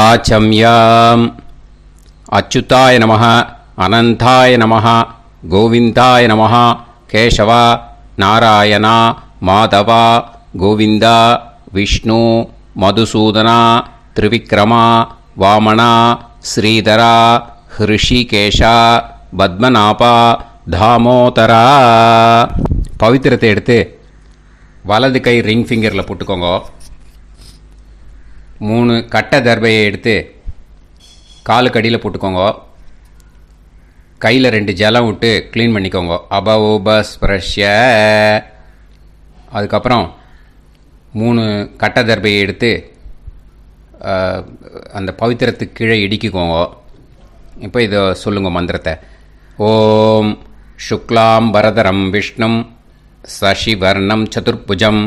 ஆச்சம்யாம். அச்சுதாய நமஹ, அனந்தாய நமஹ, கோவிந்தாய நமஹ, கேசவா, நாராயணா, மாதவா, கோவிந்தா, விஷ்ணு, மதுசூதனா, திரிவிக்ரமா, வாமனா, ஸ்ரீதரா, ஹிருஷிகேஷா, பத்மநாபா, தாமோதரா. பவித்திரத்தை எடுத்து வலது கை ரிங் ஃபிங்கரில் போட்டுக்கோங்க. 3 கட்டை தர்பையை எடுத்து காலுக்கடியில் போட்டுக்கோங்க. கையில் 2 ஜலம் விட்டு க்ளீன் பண்ணிக்கோங்க. அபவோபஸ்பிரஷ்ய. அதுக்கப்புறம் 3 கட்டை தர்பையை எடுத்து அந்த பவித்திரத்துக்கு கீழே இடிக்கிக்கோங்க. இப்போ இதை சொல்லுங்க மந்திரத்தை. ஓம் சுக்லாம் வரதரம் விஷ்ணும் சசிவர்ணம் சதுர்புஜம்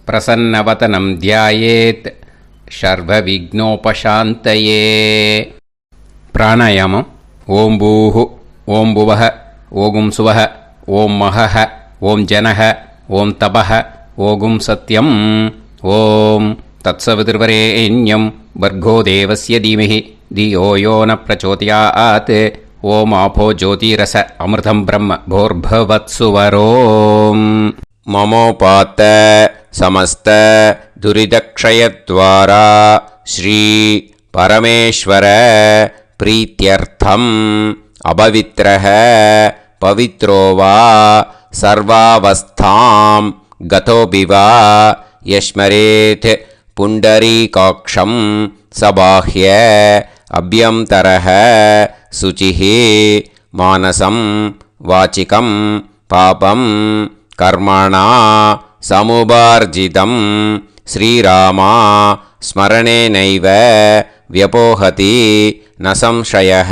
பிரசன்னவதனம் தியாயேத் சர்வ விக்னோபசாந்தயே. பிராணாயாமம். ஓம் பூஹு, ஓம் புவஹ, ஓகும் சுவஹ, ஓம் மஹஹ, ஓம் ஜனஹ, ஓம் தபஹ, ஓகும் சத்யம். ஓம் தத்சவிதுர்வரேண்யம் வர்கோ தேவஸ்ய தீமஹி தியோ யோ ந பிரச்சோதயாத். ஓம் ஆபோ ஜோதிரச அமிர்தம் பிரம்ம போர்பவத்சுவரோம். மமோபாத்த சமஸ்த துரிதக்ஷயத்வாரா ஸ்ரீ பரமேஸ்வர பிரீத்யர்த்தம் அபவித்ரஹ பவித்ரோ வா சர்வாவஸ்தாம் கதோபிவா யஸ்மரேத் புண்டரீகாக்ஷம் சபாஹ்ய அப்யந்தரஹ சுசிஹ மானசம் வாச்சிகம் பாபம் கர்மணா சமுபார்ஜிதம் ஸ்ரீராமா ஸ்மரணேனைவ வ்யபோஹதி ந சம்சயः.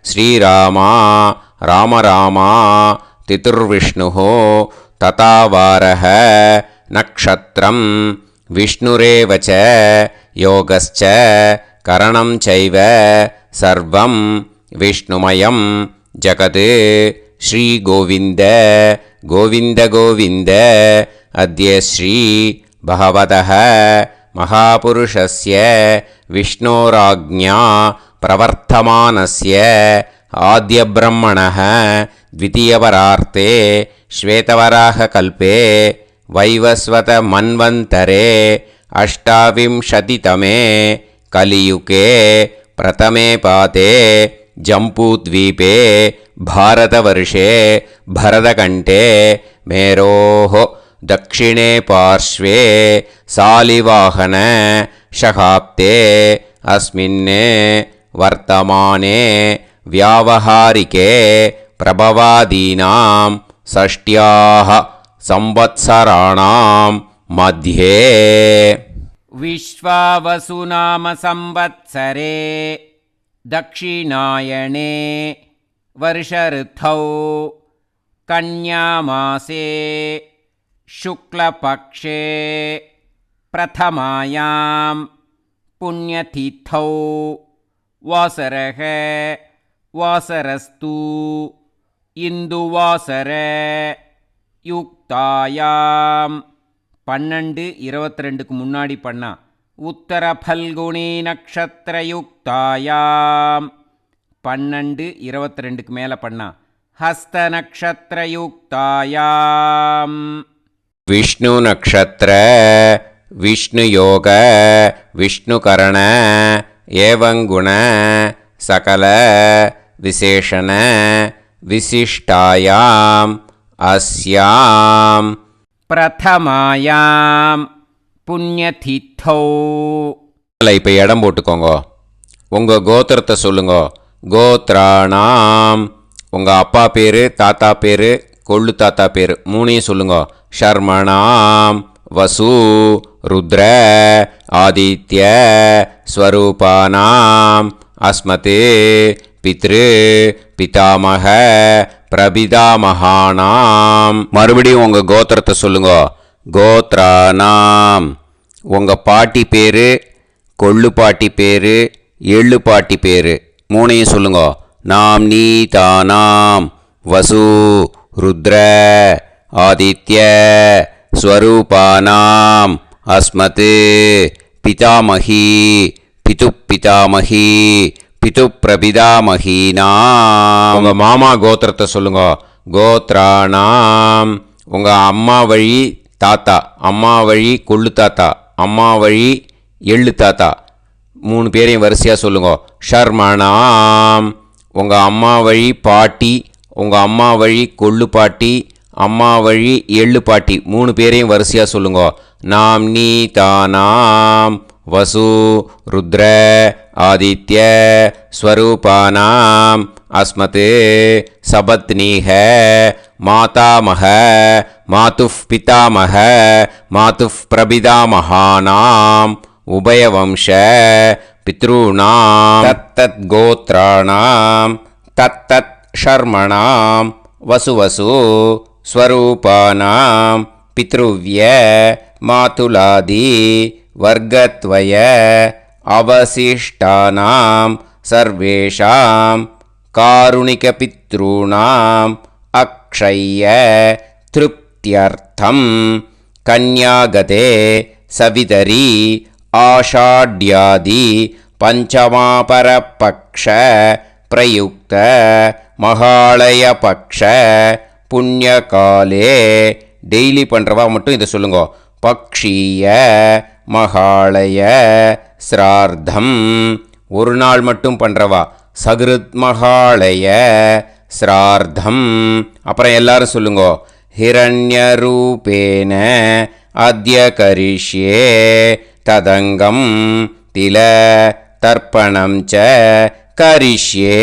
ஸ்ரீராமா ராம ராமா திதுர்விஷ்ணுः ததாவாரः நக்ஷத்ரம் விஷ்ணுரேவ ச யோகஸ்ச கரணம் சைவ சர்வம் விஷ்ணுமயம் ஜகத். ஸ்ரீ கோவிந்த கோவிந்த கோவிந்த. அத்ய ஸ்ரீ பகவதः மகாபுருஷஸ்ய விஷ்ணோராஜ்ஞா பிரவர்த்தமானஸ்ய ஆத்யப்ரஹ்மணः த்விதீயவரார்த்தே ஸ்வேதவராககல்பே வைவஸ்வத மன்வந்தரே அஷ்டாவிம்சதிதமே கலியுகே பிரதமே பாதே ஜம்பூத்வீபே பாரதவர்ஷே பரதகண்டே மேரோः दक्षिणे पार्श्वे सालिवाहन शकाब्दे अस्मिन् वर्तमाने व्यावहारिके प्रभवादीनां षष्ट्याः संवत्सराणां मध्ये विश्वावसुनाम संवत्सरे दक्षिणायणे वर्षऋतौ कन्यामासे शुक्लपक्षे प्रथमायां पुण्यतिथौ वासरः वासरस्तु इन्दुवासर युक्तायां 12-22க்கு முன்னாடி பண்ணா உத்தர பல்குனி நக்ஷத்திர யுக்தாயாம். 12-22க்கு மேலே பண்ணா ஹஸ்த நக்ஷத்திர யுக்தாயாம். விஷ்ணு நக்ஷத்திர விஷ்ணு யோக விஷ்ணுகரண ஏவங்குண சகல விசேஷண விசிஷ்டாயாம் அஸ்யாம் பிரதமாயாம் புண்ணியதித்தோ. இப்போ இடம் போட்டுக்கோங்க. உங்கள் கோத்திரத்தை சொல்லுங்க. கோத்ராணாம். உங்கள் அப்பா பேர், தாத்தா பேர், கொள்ளு தாத்தா பேர் 3ஐயும் சொல்லுங்க. ஷர்மணாம் வசு ருத்ர ஆதித்ய ஸ்வரூபானாம் அஸ்மத் பித்ரு பிதாமக பிரபிதாமகானாம். மறுபடியும் உங்கள் கோத்திரத்தை சொல்லுங்க. கோத்ரானாம். உங்கள் பாட்டி பேர், கொள்ளு பாட்டி பேர், எள்ளு பாட்டி பேர் 3ஐயும் சொல்லுங்க. நாம் நீதானாம் வசு ருத்ர ஆதித்ய ஸ்வரூபானாம் அஸ்மத் பிதாமகி பிதுப்பிதாமகி பிதுப்பிரபிதாமகீனாம். உங்கள் மாமா கோத்திரத்தை சொல்லுங்க. கோத்ரானாம் உங்கள் அம்மா வழி தாத்தா, அம்மா வழி கொள்ளு தாத்தா, அம்மா வழி எள்ளு தாத்தா, 3 பேரையும் வரிசையாக சொல்லுங்க. ஷர்மணாம் உங்கள் அம்மா வழி பாட்டி, உங்கள் அம்மா வழி கொள்ளு பாட்டி, அம்மா வழி எள்ளு பாட்டி, 3 பேரையும் வரிசையாக சொல்லுங்க. நாம் நீ தானாம் வசு ருத்ர ஆதித்ய ஸ்வரூபானாம் அஸ்மத் சபத்னீஹ மாதாமஹ மாதுஃப் பிதாமஹ மாதுஃப் பிரபிதாமஹானாம் உபயவம்ச பித்ருணாம் தத்தத் கோத்ராணாம் தத்தத் ஷர்மணாம் வசு ஸ்வரூபானாம் பித்ருவ்ய மாதுலாதி வர்க்கத்வய அவசிஷ்டானாம் சர்வேஷாம் காருணிகபித்ருணாம் அக்ஷய்ய திருப்தியர்த்தம் கன்யாகதே சவிதரி ஆஷாட்யாதி பஞ்சமாபரபக்ஷ பிரயுக்த மகாலயபக்ஷ புண்ணியகாலே. டெய்லி பண்ணுறவா மட்டும் இதை சொல்லுங்க. பக்ஷீய மகாலய ஸ்ரார்த்தம். ஒரு நாள் மட்டும் பண்ணுறவா சகிருத் மகாலய ஸ்ரார்த்தம். அப்புறம் எல்லாரும் சொல்லுங்க. ஹிரண்யரூபேன அத்ய கரிஷ்யே ததங்கம் தில தர்ப்பணம் ச கரிஷ்யே.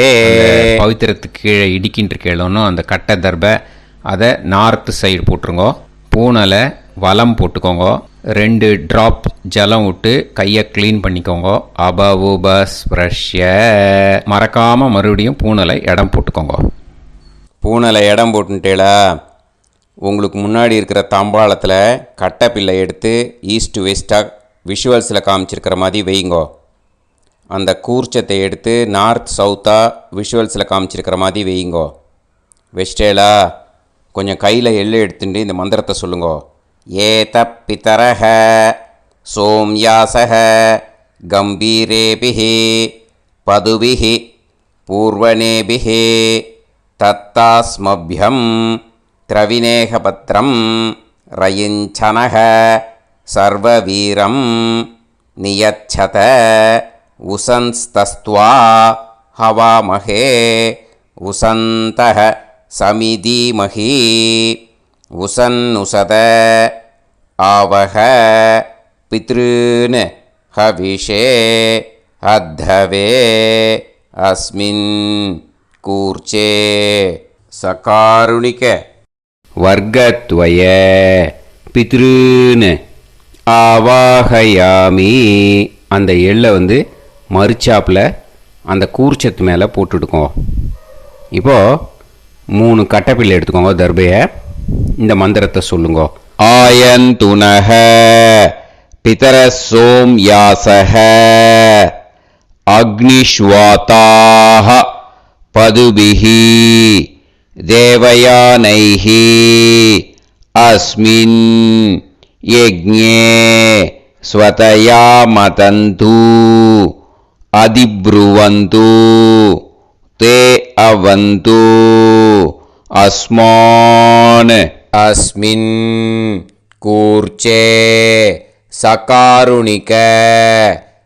பவித்திரத்துக்கு கீழே இடிக்கின்ற கேளோன்னு அந்த கட்டை தர்பை அதை நார்த்து சைடு போட்டுருங்க. பூனலை வலம் போட்டுக்கோங்க. 2 ட்ராப் ஜலம் விட்டு கையை க்ளீன் பண்ணிக்கோங்க. அபவுபஸ்ப்ரஷ்ய மறக்காமல் மறுபடியும் பூனலை இடம் போட்டுக்கோங்க. பூனலை இடம் போட்டுட்டேளா, உங்களுக்கு முன்னாடி இருக்கிற தாம்பாளத்தில் கட்டைப்பில்லை எடுத்து ஈஸ்ட் வெஸ்ட்டாக விஷுவல்ஸில் காமிச்சிருக்கிற மாதிரி வைங்கோ. அந்த கூர்ச்சத்தை எடுத்து நார்த் சவுத்தாக விஷுவல்ஸில் காமிச்சிருக்கிற மாதிரி வைங்கோ. வெஸ்டேலா கொஞ்சம் கையில் எள்ளு எடுத்துட்டு இந்த மந்திரத்தை சொல்லுங்கோ. ஏத பிதரஹ சோம்யாசஹ கம்பீரேபிஹி பதுபிஹி பூர்வனேபிஹி தத்தாஸ்மப்யம் திரவிநேகபத்ரம் ரயிஞ்சனஹ சர்வவீரம் நியச்சத உசன்ஸ்தஸ்த்வா ஹவாமஹே உசந்தஹ சமிதீமஹி உசன்னுசத ஆவஹ பித்ருன் ஹவிஷே அத்தவே அஸ்மின் கூர்ச்சே சகாருணிக வர்க்கத்வய பித்ருன் ஆவாஹயாமி. அந்த எள்ளை மறுச்சாப்பில் அந்த கூர்ச்சத்து மேலே போட்டுடுக்கோங்க. இப்போது 3 கட்டைப்பிள்ளை எடுத்துக்கோங்க. தர்பையை இந்த மந்திரத்தை சொல்லுங்க. ஆயந்துனஹ பிதர சோம்யாசஹ அக்னிஷ்வாதாஹ பதுபிஹி தேவயானைஹி அஸ்மின் யஜ்ஞே ஸ்வதயா மதந்து அதிப்ருவந்து தே அவது அஸ்மான் அஸ்மின் கூர்ச்சே சகாருணிக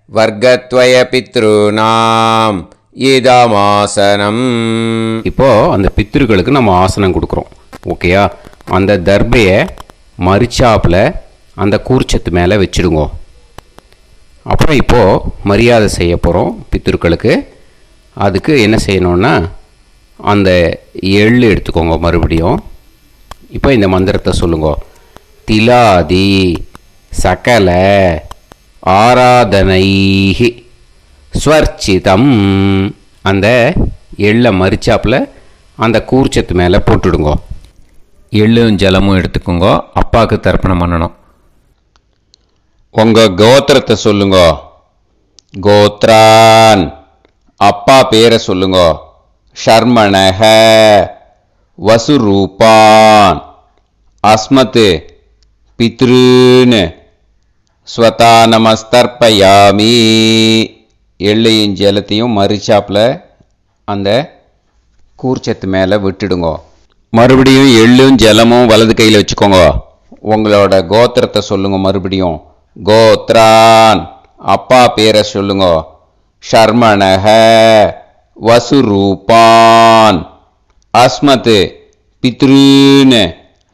வர்க்கத்வய பித்ருநாம் இதமாசனம். இப்போ அந்த பித்ருக்களுக்கு நம்ம ஆசனம் கொடுக்குறோம். ஓகேயா? அந்த தர்பையை மரிச்சாப்பில் அந்த கூர்ச்சத்து மேலே வச்சுடுங்க. அப்புறம் இப்போது மரியாதை செய்ய போகிறோம் பித்ருக்களுக்கு. அதுக்கு என்ன செய்யணுன்னா அந்த எள்ளு எடுத்துக்கோங்க. மறுபடியும் இப்போ இந்த மந்திரத்தை சொல்லுங்க. திலாதி சகல ஆராதனைஹி ஸ்வர்ச்சிதம். அந்த எள்ளை மரிச்சாப்பில் அந்த கூர்ச்சத்து மேலே போட்டுடுங்க. எள்ளும் ஜலமும் எடுத்துக்கோங்க. அப்பாவுக்கு தர்ப்பணம் பண்ணணும். உங்கள் கோத்திரத்தை சொல்லுங்க. கோத்ரான் அப்பா பேரை சொல்லுங்க. ஷர்மணஹ வசுரூபான் அஸ்மத் பித்ருன் ஸ்வதா நமஸ்தர்ப்பயாமி. எள்ளையும் ஜலத்தையும் மறிச்சாப்பில் அந்த கூர்ச்சத்து மேலே விட்டுடுங்க. மறுபடியும் எள்ளும் ஜலமும் வலது கையில் வச்சுக்கோங்க. உங்களோட கோத்திரத்தை சொல்லுங்க. மறுபடியும் கோத்ரான் அப்பா பேரை சொல்லுங்க. ஷர்மணஹ வசுரூபான் அஸ்மத் பித்ருன்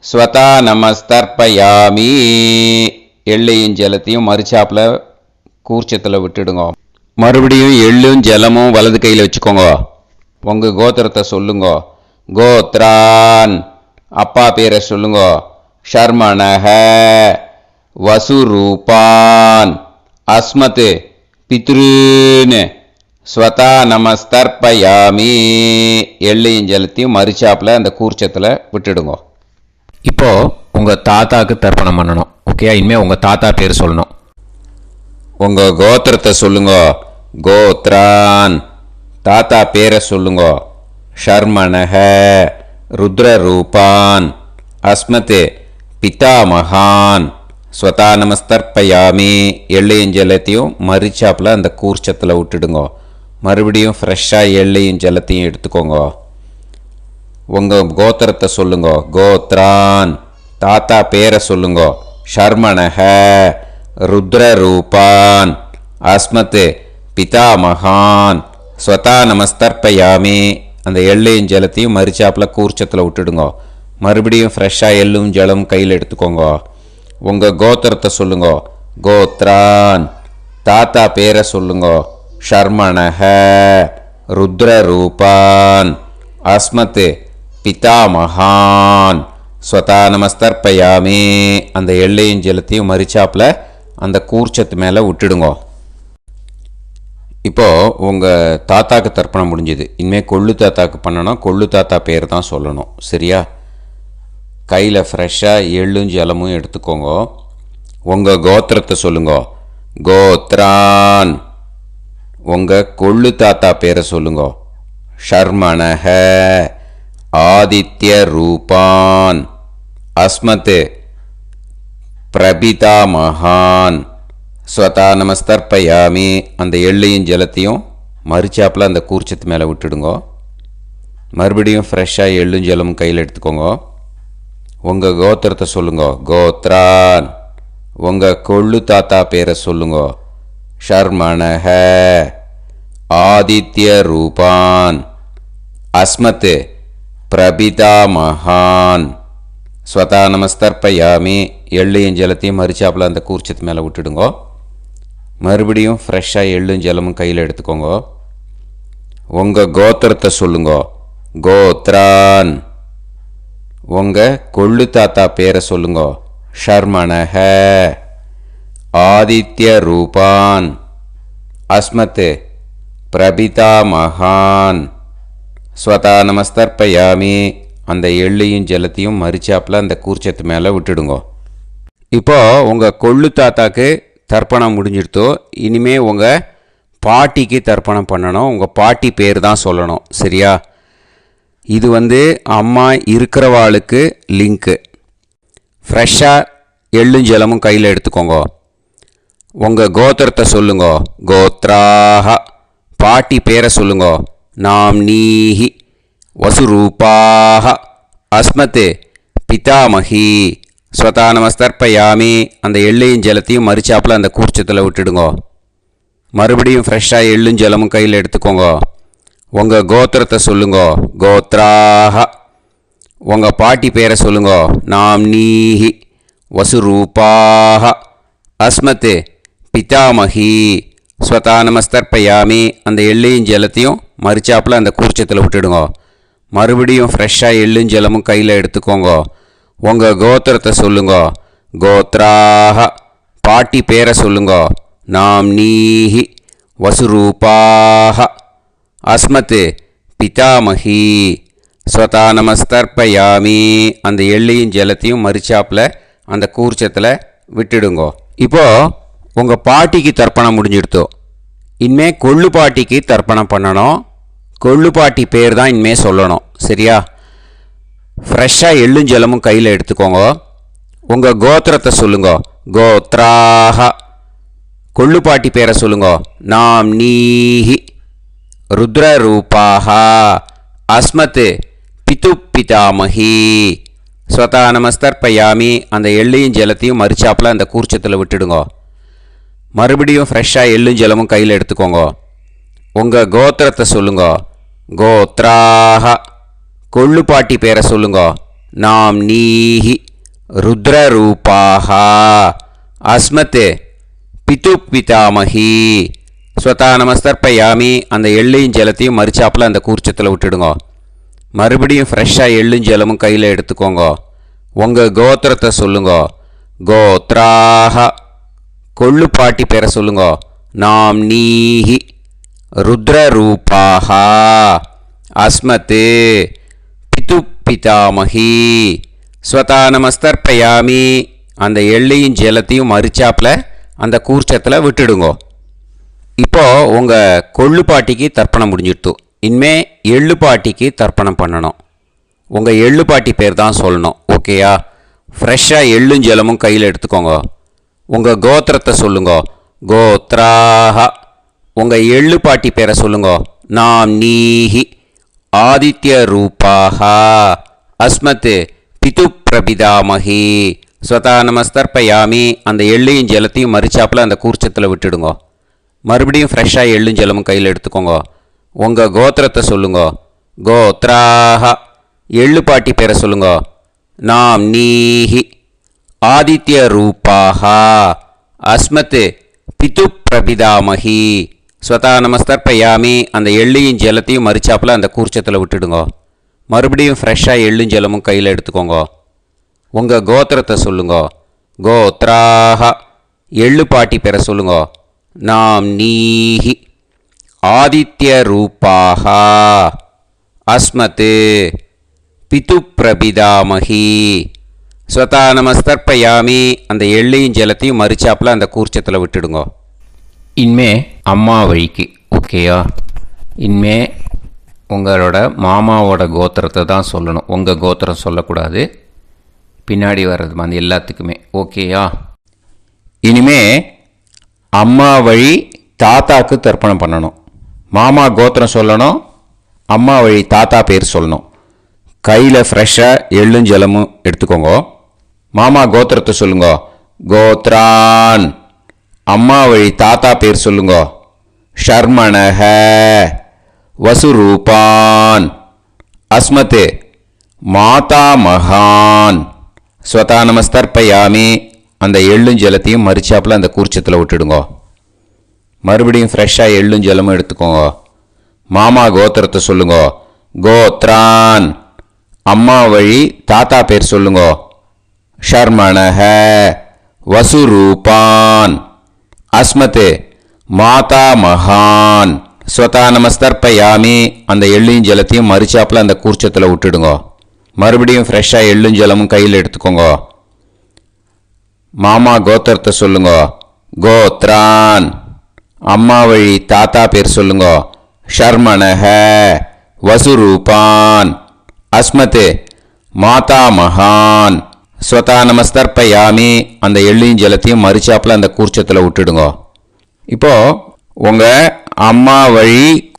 ஸ்வதா நமஸ்தர்ப்பயாமி. எள்ளையும் ஜலத்தையும் மறிச்சாப்பில் கூர்ச்சத்தில் விட்டுடுங்க. மறுபடியும் எள்ளும் ஜலமும் வலது கையில் வச்சுக்கோங்க. உங்கள் கோத்திரத்தை சொல்லுங்க. கோத்ரான் அப்பா பேரை சொல்லுங்க. ஷர்மணஹ வசுரூபான் அஸ்மத் பித்ருன் ஸ்வதா நமஸ்தர்ப்பயாமி. எள்ளையும் ஜலத்தையும் மறிச்சாப்பில் அந்த கூர்ச்சத்தில் விட்டுடுங்க. இப்போ உங்கள் தாத்தாக்கு தர்ப்பணம் பண்ணணும். ஓகே, இனிமேல் உங்கள் தாத்தா பேர் சொல்லணும். உங்கள் கோத்திரத்தை சொல்லுங்க. கோத்ரான் தாத்தா பேரை சொல்லுங்க. ஷர்மணஹ ருத்ரரூபான் அஸ்மத் பிதாமகான் ஸ்வதா நமஸ்தர்ப்பயாமி. எள்ளையும் ஜலத்தையும் மறிச்சாப்பில் அந்த கூர்ச்சத்தில் விட்டுடுங்க. மறுபடியும் ஃப்ரெஷ்ஷாக எள்ளையும் ஜலத்தையும் எடுத்துக்கோங்க. உங்கள் கோத்திரத்தை சொல்லுங்க. கோத்ரான் தாத்தா பேரை சொல்லுங்க. ஷர்மணஹ ருத்ரரூபான் அஸ்மத் பிதாமகான் ஸ்வதா நமஸ்தர்ப்பயாமி. அந்த எள்ளையும் ஜலத்தையும் மறிச்சாப்பில் கூர்ச்சத்தில் விட்டுடுங்க. மறுபடியும் ஃப்ரெஷ்ஷாக எள்ளும் ஜலம் கையில் எடுத்துக்கோங்க. உங்கள் கோத்திரத்தை சொல்லுங்க. கோத்ரான் தாத்தா பேரை சொல்லுங்க. ஷர்மணஹ ருத்ரரூபான் அஸ்மத் பிதாமகான் ஸ்வதா நமஸ்தர்ப்பயாமி. அந்த எள்ளையும் ஜலத்தையும் மறிச்சாப்பில் அந்த கூர்ச்சத்து மேலே விட்டுடுங்க. இப்போது உங்கள் தாத்தாக்கு தர்ப்பணம் முடிஞ்சுது. இனிமேல் கொள்ளு தாத்தாக்கு பண்ணணும். கொள்ளு தாத்தா பேர் தான் சொல்லணும். சரியா? கையில் ஃப்ரெஷ்ஷாக எள்ளும் ஜலமும் எடுத்துக்கோங்க. உங்கள் கோத்திரத்தை சொல்லுங்க. கோத்ரான் உங்கள் கொள்ளு தாத்தா பேரை சொல்லுங்க. ஷர்மணஹ ஆதித்ய ரூபான் அஸ்மத் பிரபிதாமகான் ஸ்வதா நமஸ்தர்ப்பயாமி. அந்த எள்ளையும் ஜலத்தையும் மறிச்சாப்பில் அந்த கூர்ச்சத்து மேலே விட்டுடுங்க. மறுபடியும் ஃப்ரெஷ்ஷாக எள்ளும் ஜலமும் கையில் எடுத்துக்கோங்க. உங்கள் கோத்திரத்தை சொல்லுங்க. கோத்ரான் உங்கள் கொள்ளு தாத்தா பேரை சொல்லுங்க. ஷர்மணஹ ஆதித்ய ரூபான் அஸ்மத் பிரபிதாமகான் ஸ்வதா நமஸ்தர்ப்பயாமி. எள்ளையும் ஜலத்தையும் மறிச்சாப்பில் அந்த கூர்ச்சத்து மேலே விட்டுடுங்க. மறுபடியும் ஃப்ரெஷ்ஷாக எள்ளும் ஜலமும் கையில் எடுத்துக்கோங்க. உங்கள் கோத்திரத்தை சொல்லுங்க. கோத்ரான் உங்கள் கொள்ளு தாத்தா பேரை சொல்லுங்க. ஷர்மணஹ ஆதித்ய ரூபான் அஸ்மத் பிரபிதாமகான் ஸ்வதா நமஸ்தர்ப்பயாமி. அந்த எள்ளையும் ஜலத்தையும் மறிச்சாப்பில் அந்த கூர்ச்சத்து மேலே விட்டுடுங்க. இப்போது உங்கள் கொள்ளு தாத்தாக்கு தர்ப்பணம் முடிஞ்சிடுத்தோ. இனிமே உங்கள் பாட்டிக்கு தர்ப்பணம் பண்ணணும். உங்கள் பாட்டி பேர் தான் சொல்லணும். சரியா? இது அம்மா இருக்கிறவாளுக்கு லிங்க்கு. ஃப்ரெஷ்ஷாக எள்ளும் ஜலமும் கையில் எடுத்துக்கோங்க. உங்கள் கோத்திரத்தை சொல்லுங்க. கோத்ராஹ பாட்டி பேரை சொல்லுங்க. நாம்னீஹி வசுரூபாஹ அஸ்மத் பிதாமகி ஸ்வதா நமஸ்தர்ப்பயாமி. அந்த எள்ளையும் ஜலத்தையும் மறிச்சாப்பில் அந்த கூர்ச்சத்தில் விட்டுடுங்க. மறுபடியும் ஃப்ரெஷ்ஷாக எள்ளும் ஜலமும் கையில் எடுத்துக்கோங்க. உங்கள் கோத்திரத்தை சொல்லுங்க. கோத்ராஹ உங்கள் பாட்டி பேரை சொல்லுங்க. நாம்னீஹி வசுரூபாஹ அஸ்மத் பிதாமகி ஸ்வதா நமஸ்தர்ப்பயாமி. அந்த எள்ளையும் ஜலத்தையும் மறிச்சாப்பில் அந்த கூர்ச்சத்தில் விட்டுடுங்க. மறுபடியும் ஃப்ரெஷ்ஷாக எள்ளும் ஜலமும் கையில் எடுத்துக்கோங்க. உங்கள் கோத்திரத்தை சொல்லுங்க. கோத்ராஹ பாட்டி பேரை சொல்லுங்க. நாம்னீஹி வசுரூபாஹ அஸ்மத் பிதாமகி ஸ்வதா நமஸ்தர்ப்பயாமி. அந்த எள்ளையும் ஜலத்தையும் மறிச்சாப்பில் அந்த கூர்ச்சத்தில் விட்டுடுங்க. இப்போது உங்கள் பாட்டிக்கு தர்ப்பணம் முடிஞ்சிடுத்தோ. இனிமேல் கொள்ளு பாட்டிக்கு தர்ப்பணம் பண்ணணும். கொள்ளு பாட்டி பேர் தான் இனிமேல் சொல்லணும். சரியா? ஃப்ரெஷ்ஷாக எள்ளும் ஜலமும் கையில் எடுத்துக்கோங்க. உங்கள் கோத்திரத்தை சொல்லுங்க. கோத்ராஹ. கொள்ளுப்பாட்டி பேரை சொல்லுங்க. நாம் நீஹி. ருத்ரரூபாஹ. அஸ்மத் பிது பிதாமஹி. ஸ்வதா நமஸ்தர்ப்பயாமி. அந்த எள்ளையும் ஜலத்தையும் மறிச்சாப்பில் அந்த கூர்ச்சத்தில் விட்டுடுங்க. மறுபடியும் ஃப்ரெஷ்ஷாக எள்ளும் ஜலமும் கையில் எடுத்துக்கோங்க. உங்கள் கோத்திரத்தை சொல்லுங்க. கோத்ராஹ. கொள்ளுப்பாட்டி பேரை சொல்லுங்க. நாம் நீஹி. ருத்ரரூபாஹ. அஸ்மத் பிது பிதாமஹி. ஸ்வதா நமஸ்தர்ப்பயாமி. அந்த எள்ளையும் ஜலத்தையும் மறிச்சாப்பில் அந்த கூர்ச்சத்தில் விட்டுடுங்க. மறுபடியும் ஃப்ரெஷ்ஷாக எள்ளும் ஜலமும் கையில் எடுத்துக்கோங்க. உங்கள் கோத்திரத்தை சொல்லுங்க. கோத்ராஹ. கொள்ளுப்பாட்டி பேரை சொல்லுங்க. நாம் நீஹி. ருத்ரரூபாஹ. அஸ்மத் பிது பிதாமஹி. ஸ்வதா நமஸ்தர்ப்பயாமி. அந்த எள்ளையும் ஜலத்தையும் மறிச்சாப்பில் அந்த கூர்ச்சத்தில் விட்டுடுங்க. இப்போது உங்கள் கொள்ளுப்பாட்டிக்கு தர்ப்பணம் முடிஞ்சிடுத்து. இனிமே எள்ளுப்பாட்டிக்கு தர்ப்பணம் பண்ணணும். உங்கள் எள்ளுப்பாட்டி பேர் தான் சொல்லணும். ஓகேயா? ஃப்ரெஷ்ஷாக எள்ளும் ஜலமும் கையில் எடுத்துக்கோங்க. உங்கள் கோத்திரத்தை சொல்லுங்க. கோத்ராஹ. உங்கள் எள்ளுப்பாட்டி பேரை சொல்லுங்க. நாம் நீஹி. ஆதித்ய ரூபாஹ. அஸ்மத் பிது பிரபிதாமஹி. ஸ்வதா நமஸ்தர்ப்பயாமி. அந்த எள்ளையும் ஜலத்தையும் மறிச்சாப்பில் அந்த கூர்ச்சத்தில் விட்டுடுங்க. மறுபடியும் ஃப்ரெஷ்ஷாக எள்ளும் ஜலமும் கையில் எடுத்துக்கோங்க. உங்கள் கோத்திரத்தை சொல்லுங்க. கோத்ராஹ. எள்ளுப்பாட்டி பேரை சொல்லுங்க. நாம் நீஹி. ஆதித்ய ரூபாஹ. அஸ்மத் பிது பிரபிதாமஹி. ஸ்வதா நமஸ்தர்ப்பயாமி. அந்த எள்ளையும் ஜலத்தையும் மறிச்சாப்பில் அந்த கூர்ச்சத்தில் விட்டுடுங்க. மறுபடியும் ஃப்ரெஷ்ஷாக எள்ளும் ஜலமும் கையில் எடுத்துக்கோங்க. உங்கள் கோத்திரத்தை சொல்லுங்க. கோத்ராஹ. எள்ளுப்பாட்டி பேரை சொல்லுங்க. நாம் நீஹி. ஆதித்ய ரூபாஹ. அஸ்மத் பிது பிரபிதாமஹி. ஸ்வதா நமஸ்தர்ப்பயாமி. அந்த எள்ளையும் ஜலத்தையும் மறிச்சாப்பில் அந்த கூர்ச்சத்தில் விட்டுடுங்க. இனிமே அம்மா வழிக்கு. ஓகேயா? இனிமே உங்களோட மாமாவோட கோத்திரத்தை தான் சொல்லணும். உங்கள் கோத்திரம் சொல்லக்கூடாது. பின்னாடி வர்றது மாதிரி எல்லாத்துக்குமே. ஓகேயா? இனிமே அம்மா வழி தாத்தாக்கு தர்ப்பணம் பண்ணணும். மாமா கோத்திரம் சொல்லணும். அம்மா வழி தாத்தா பேர் சொல்லணும். கையில் ஃப்ரெஷ்ஷாக எள்ளும் ஜலமும் எடுத்துக்கோங்க. மாமா கோத்திரத்தை சொல்லுங்க. கோத்ரான். அம்மா வழி தாத்தா பேர் சொல்லுங்க. ஷர்மணஹ. வசுரூபான். அஸ்மத் மாதா மகான். ஸ்வதா நமஸ்தர்ப்பயாமி. அந்த எள்ளும் ஜலத்தையும் மறிச்சாப்பில் அந்த கூர்ச்சத்தில் விட்டுடுங்க. மறுபடியும் ஃப்ரெஷ்ஷாக எள்ளும் ஜலமும் எடுத்துக்கோங்க. மாமா கோத்திரத்தை சொல்லுங்க. கோத்ரான். அம்மா வழி தாத்தா பேர் சொல்லுங்க. ஷர்மணஹ. வசுரூபான். அஸ்மத் மாதா மகான். ஸ்வதா நமஸ்தர்ப்பயாமி. அந்த எள்ளையும் ஜலத்தையும் மறிச்சாப்பில் அந்த கூர்ச்சத்தில் விட்டுடுங்க. மறுபடியும் ஃப்ரெஷ்ஷாக எள்ளும் ஜலமும் கையில் எடுத்துக்கோங்க. மாமா கோத்திரத்தை சொல்லுங்க. கோத்ரான். அம்மா வழி தாத்தா பேர் சொல்லுங்க. ஷர்மணஹ. வசுரூபான். அஸ்மத் மாதா மகான். ஸ்வதா நமஸ்தர்ப்பயாமி. அந்த எள்ளையும் ஜலத்தையும் மறிச்சாப்பில் அந்த கூர்ச்சத்தில் விட்டுடுங்க. இப்போது உங்கள் அம்மா வழி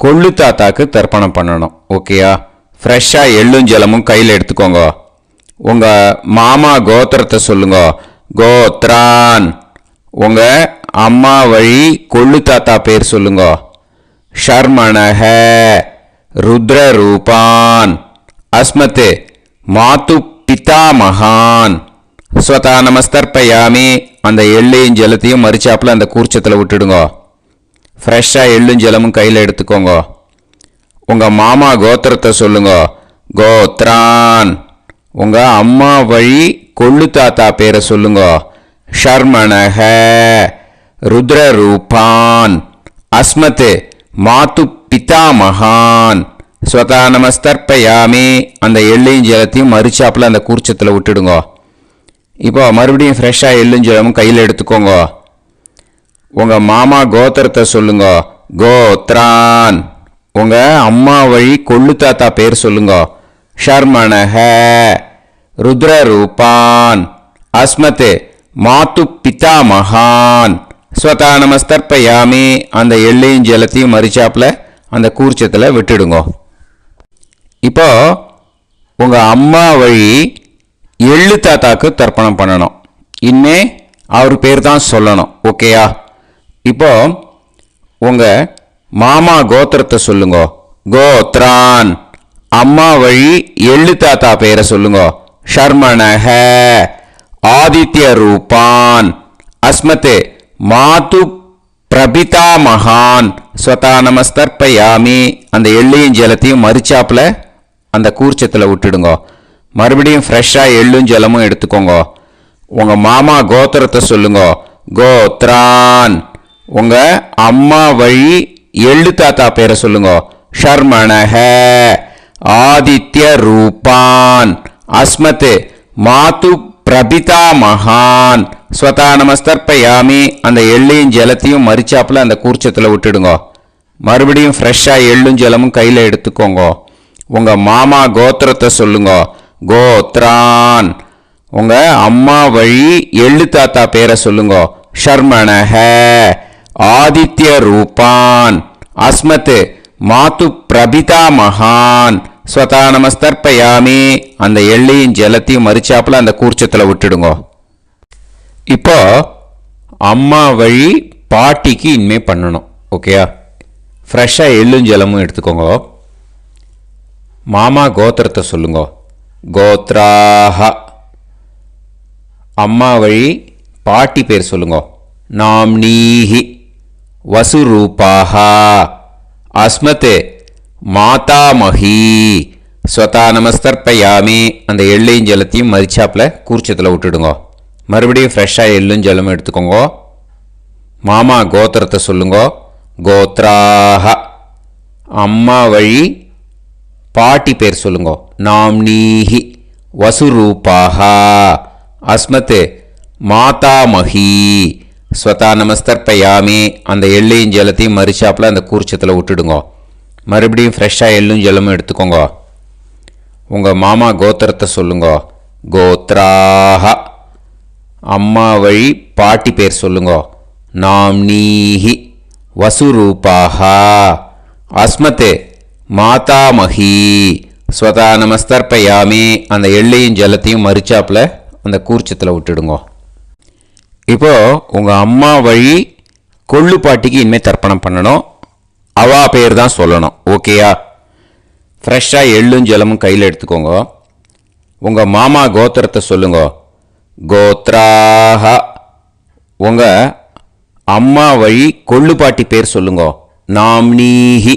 கொள்ளு தாத்தாக்கு தர்ப்பணம் பண்ணணும். ஓகேயா? ஃப்ரெஷ்ஷாக எள்ளும் ஜலமும் கையில் எடுத்துக்கோங்க. உங்கள் மாமா கோத்திரத்தை சொல்லுங்க. கோத்ரான். உங்கள் அம்மா வழி கொள்ளு தாத்தா பேர் சொல்லுங்க. ஷர்மணஹ. ருத்ரரூபான். அஸ்மத் மாது பிதாமகான். ஸ்வதா நமஸ்தர்ப்பயாமி. அந்த எள்ளையும் ஜலத்தையும் மறிச்சாப்பில் அந்த கூர்ச்சத்தில் விட்டுடுங்க. ஃப்ரெஷ்ஷாக எள்ளும் ஜலமும் கையில் எடுத்துக்கோங்க. உங்கள் மாமா கோத்திரத்தை சொல்லுங்க. கோத்ரான். உங்கள் அம்மா வழி கொள்ளு தாத்தா பேரை சொல்லுங்க. ஷர்மணஹ. ருத்ரரூபான். அஸ்மத் மாது பிதாமகான். ஸ்வதா நமஸ்தர்ப்பயாமி. அந்த எள்ளையும் ஜலத்தையும் மறிச்சாப்பில் அந்த கூர்ச்சத்தில் விட்டுடுங்க. இப்போ மறுபடியும் ஃப்ரெஷ்ஷாக எள்ளும் ஜலமும் கையில் எடுத்துக்கோங்க. உங்கள் மாமா கோத்திரத்தை சொல்லுங்க. கோத்ரான். உங்கள் அம்மா வழி கொள்ளு தாத்தா பேர் சொல்லுங்க. ஷர்மணஹ ருத்ரரூபான் அஸ்மத் மாத்து பிதாமகான் ஸ்வதா நமஸ்தர்ப்பயாமி. அந்த எள்ளையும் ஜலத்தையும் மறிச்சாப்புல அந்த கூர்ச்சத்தில் விட்டுடுங்க. இப்போ உங்கள் அம்மா வழி எள்ளு தாத்தாக்கு தர்ப்பணம் பண்ணணும். இனிமே அவர் பேர் தான் சொல்லணும். ஓகேயா? இப்போ உங்கள் மாமா கோத்திரத்தை சொல்லுங்க. கோத்ரான். அம்மா வழி எள்ளு தாத்தா பேரை சொல்லுங்க. ஷர்மணஹ ஆதித்ய ரூபான் அஸ்மத் மாது பிரபிதா மகான் ஸ்வதா நமஸ்தர்ப்பயாமி. அந்த எள்ளையும் ஜலத்தையும் மறிச்சாப்புல அந்த கூர்ச்சத்தில் விட்டுடுங்க. மறுபடியும் ஃப்ரெஷ்ஷாக எள்ளும் ஜலமும் எடுத்துக்கோங்க. உங்கள் மாமா கோத்திரத்தை சொல்லுங்க. கோத்ரான். உங்கள் அம்மா வழி எள்ளு தாத்தா பேரை சொல்லுங்க. ஷர்மணஹ ஆதித்ய ரூபான் அஸ்மத் மாது பிரபிதா மகான் ஸ்வதா நமஸ்தர்ப்பயாமி. அந்த எள்ளையும் ஜலத்தையும் மறிச்சாப்புல அந்த கூர்ச்சத்தில் விட்டுடுங்க. மறுபடியும் ஃப்ரெஷ்ஷாக எள்ளும் ஜலமும் கையில் எடுத்துக்கோங்க. உங்கள் மாமா கோத்திரத்தை சொல்லுங்க. கோத்ரான். உங்கள் அம்மா வழி எள்ளு தாத்தா பேரை சொல்லுங்க. ஷர்மணஹ ஆதித்ய ரூபான் அஸ்மத் மாது பிரபிதா மகான் ஸ்வதா நமஸ்தர்ப்பயாமி. அந்த எள்ளையும் ஜலத்தையும் மறிச்சாப்புல அந்த கூர்ச்சத்தில் விட்டுடுங்க. இப்போ அம்மா வழி பாட்டிக்கு இனிமே பண்ணணும். ஓகேயா? ஃப்ரெஷ்ஷாக எள்ளும் ஜலமும் எடுத்துக்கோங்க. மாமா கோத்திரத்தை சொல்லுங்க. கோத்ராஹ. அம்மா வழி பாட்டி பேர் சொல்லுங்க. நாம்னீஹி வசுரூபாஹ அஸ்மத் மாதாமஹி ஸ்வதா நமஸ்தர்ப்பயாமி. அந்த எள்ளையும் ஜலத்தையும் மறிச்சாப்புல கூர்ச்சத்தில் விட்டுடுங்க. மறுபடியும் ஃப்ரெஷ்ஷாக எள்ளும் ஜலமும் எடுத்துக்கோங்க. மாமா கோத்திரத்தை சொல்லுங்க. கோத்ராஹ. அம்மா வழி பாட்டி பேர் சொல்லுங்க. நாம்னீஹி வசுரூபாஹ அஸ்மத் மாதாமஹி ஸ்வதா நமஸ்தர்ப்பயாமி. அந்த எள்ளையும் ஜலத்தையும் மறிச்சாப்புல அந்த கூர்ச்சத்தில் விட்டுடுங்க. மறுபடியும் ஃப்ரெஷ்ஷாக எள்ளும் ஜலமும் எடுத்துக்கோங்க. உங்கள் மாமா கோத்திரத்தை சொல்லுங்க. கோத்ராஹ. அம்மா வழி பாட்டி பேர் சொல்லுங்க. நாம்னீஹி வசுரூபாஹ அஸ்மத் மாதாமஹி ஸ்வதா நமஸ்தர்ப்பயாமி. அந்த எள்ளையும் ஜலத்தையும் மறிச்சாப்புல அந்த கூர்ச்சத்தில் விட்டுடுங்க. இப்போ உங்கள் அம்மா வழி கொள்ளு பாட்டிக்கு இனிமேல் தர்ப்பணம் பண்ணணும். அவா பேர் தான் சொல்லணும். ஓகேயா? ஃப்ரெஷ்ஷாக எள்ளும் ஜலமும் கையில் எடுத்துக்கோங்க. உங்கள் மாமா கோத்திரத்தை சொல்லுங்க. கோத்ராஹ. உங்கள் அம்மா வழி கொள்ளு பாட்டி பேர் சொல்லுங்க. நாம்னீஹி